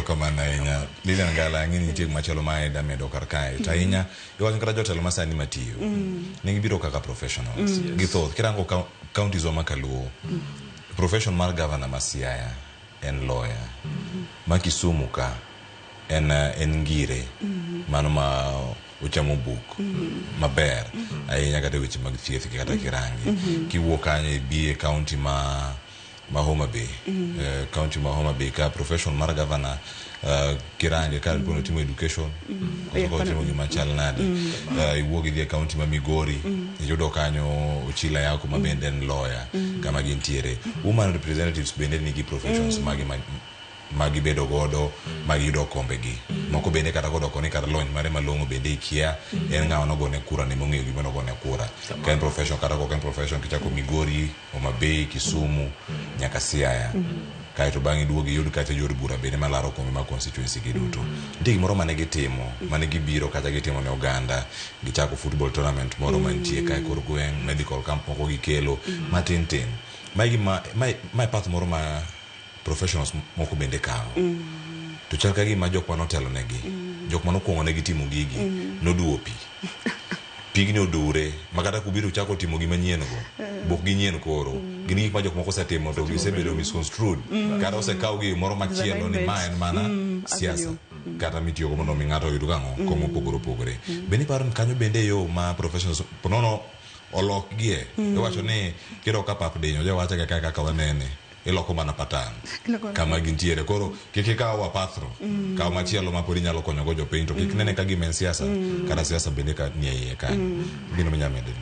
Erokamano ahinya. Lilian Ngala ng'ini nitie machielo ma Eda medo kar kae. To ahinya iwacho kata jotelo masani matiyo. Ne gibiro kaka professionals. Githoth kirango counties wa makaluo. Profession mar governor ma Siaya en lawyer. Ma Kisumu ka en ngire. Mano ma uchamo buk maber ahinya kata weche mag thieth kata kirangi. Kiwuok kanyo bi e county ma Homa Bay. County ma Homa Bay ka profession mar governor kirangi ka pono timo education ko timo gima chal nade. Iwuok idhi e county ma Migori yudo kanyo Ochila yako ma bende en lawyer kama gintiere. Women representatives bende nigi professions magi bedo godo magi yudo kombe gi moko bende kata godo koni kata lony mare malongo bende ikia en ng'awa no gone kura ne mong'eyo gima no gone kura ken profession kata ken profession kichako Migori Homa Bay Kisumu nyaka Siaya kaito bangi duogi yud kata yor bura bende malaro kombe ma constituency gi duto ndi gimoro mane gitimo mane gibiro kata gitimo ne oganda gichako football tournament moro mantie kai kor gweng medical camp moko gikelo matin my path moro ma professionals moko bende kao to chal ka gima jok manotelo negi jok manokuongo negi timo gigi noduo pigni odure makata kubiro chako timo gima nyien go bok gi nyien koro gini gik ma jok moko setimo to gisebedo misconstrued kata osekao gi moro machielo ni ma en mana siasa kata mitiyo go mondo mi ng'ato oyud gang'o komo pogore bende paro kanyo bende yo ma professionals ponono olok gie iwacho ni kiro ka pap dinyo jawacha kaka wanene iloko mana patan kama gintiere koro kike kawa pathro kawa machielo ma podi nyalo konyo go jopiny to kik nene ka gimen siasa kada siasa bende ka nie iye kan gino menyamede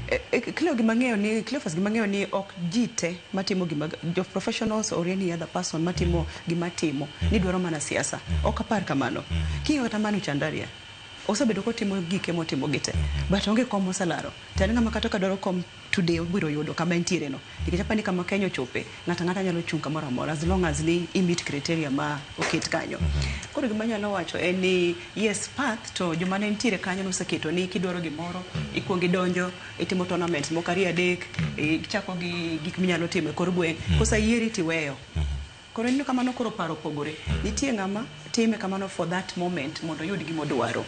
Cleophas gimang'eyo ni ok jite matimo gima jo professionals or any other person matimo gima timo ni dwaro mana siasa ok apar kamano kiyo tamano Chandaria osebedo kotimo gike motimo gite but onge kom osalaro tani ng'ama kata ka dwaro kom today obiro yudo kama entiere no nikech apani kama Kenya chope ng'ata nyalo chung kamoro amora as long as ni meet criteria ma oket kanyo koro gima nyalo wacho en ni yes path to joma ne entiere kanyo noseketo ni kidwaro gimoro ikuongi donjo itimo tournament moko ariyo adek ichako gi gik minyalo timo kor gweng kosayieri tiweyo koro nino kamano koro paro pogore nitie ng'ama time kamano for that moment mondo yud gimo dwaro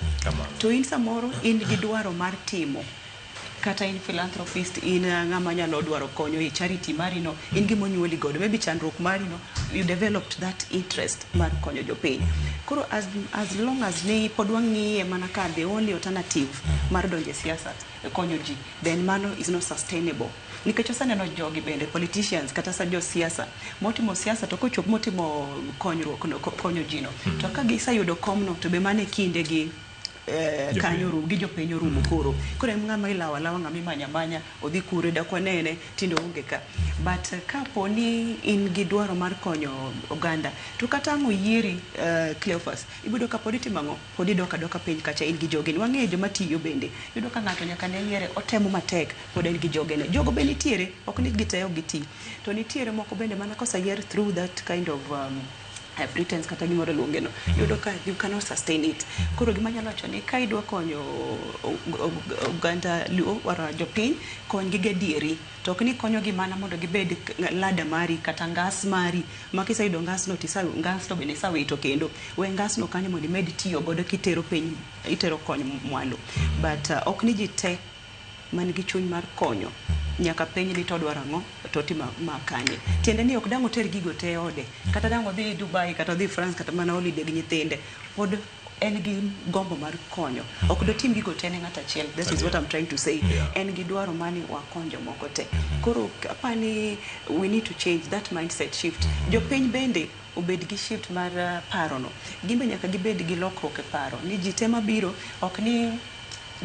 to in samoro in gi dwaro mar timo kata in philanthropist in ng'ama nyalo dwaro konyo e charity mari no in gimo nyuoli godo maybe chandruok mari no you developed that interest mar konyo jopiny koro as long as ni podwa ng'iye mana ka the only alternative mar donje siasa konyo ji then mano is not sustainable nikech osaneno jogi bende politicians kata sa jo siasa motimo siasa to kochop motimo konyo ji no to ka gisayudo komno to be mane kinde gi kanyo gi jopiny rumo koro ng'ama ilawa ng'ama manya odhi kure dakwanene tindo onge ka but kaponi in gi dwaro mar konyo oganda to kata ngoyieri Cleophas ibudo ka podi timango podi doka piny kacha in gi jogen wang'eyo joma tiyo bende yudo ka ng'ato nyaka ne yiere otemo matek pod en gi jogene jogo bende nitiere ok ni giteo giti to nitiere moko bende mana kosayier through that kind of pretense kata gimoro luonge no yudo ka you cannot sustain it koro gima nyalo wacho ni ka idwa konyo oganda luo wara jopiny kony gi gedieri to ok ni konyo gi mana mondo gibed lada mari kata ngas mari makisayudo ngas no ngas to bende sawito kendo we ngas no kanyo mondo med tiyo godo kitero piny itero konyo mwalo but ok ni jite man gi chuny mar konyo nyaka penye ni to dwaro ang'o to tima makanye tiende ni ok dango ter gigo te ode kata dango dhi Dubai kata dhi France kata mana holiday gi nyithinde pod en gi gombo mar konyo ok do tim gigo te ne ng'ata achiel that is what I'm trying to say en gi dwaro mani wakonjo moko te koro apani we need to change that mindset shift jo piny bende obed gi shift mar paro no gimbe nyaka gibed gi lokruok e paro ni ji tema biro ok ni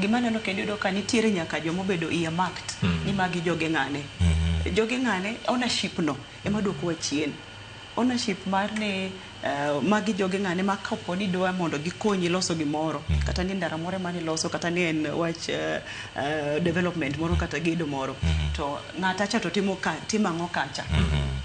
gima neno kendo do ka nitiere nyaka jomo bedo earmarked ni magi joge ng'ane ownership no ema dwoko wachien ownership mar ne magi joge ng'ane ma kapo ni dwa mondo gikonyi loso gimoro kata ni ndara moro mane loso kata ni en wach development moro kata gedo moro to ng'ata cha to timang'o kacha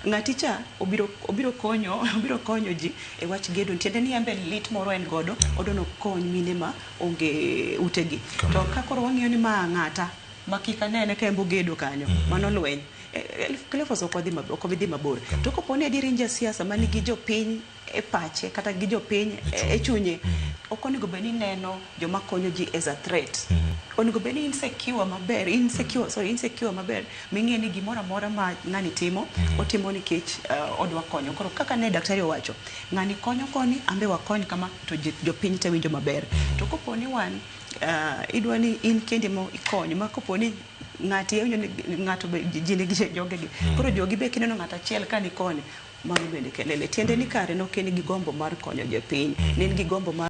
ng'aticha obiro konyo ji e wach gedo tiende ni ambe lit moro en godo odono kony mine ma onge utegi to ka koro wang'iyo ni ma ng'ata makika nene kembo gedo kanyo mano lweny Cleophas ok odhi mabor to koponi adieri nja siasa mani gi jopiny e pache kata gi jopiny e chunye ok onego bed ni neno joma konyo ji as a threat onego bed ni insecure maber ming'e ni gimoro amora ma ng'ani timo otimo nikech odwa konyo koro kaka ne daktari owacho ng'ani konyo koni ambe wakony kama to jopiny te winjo maber to koponi wan idwa ni in kendi mo ikonyo ma koponi ng'ato ji nigi jogegi koro jogi be kineno ng'ato achiel ka ni koni mano bende kelele tiende ni kare no ken gi gombo mar konyo jopiny nen gi gombo mar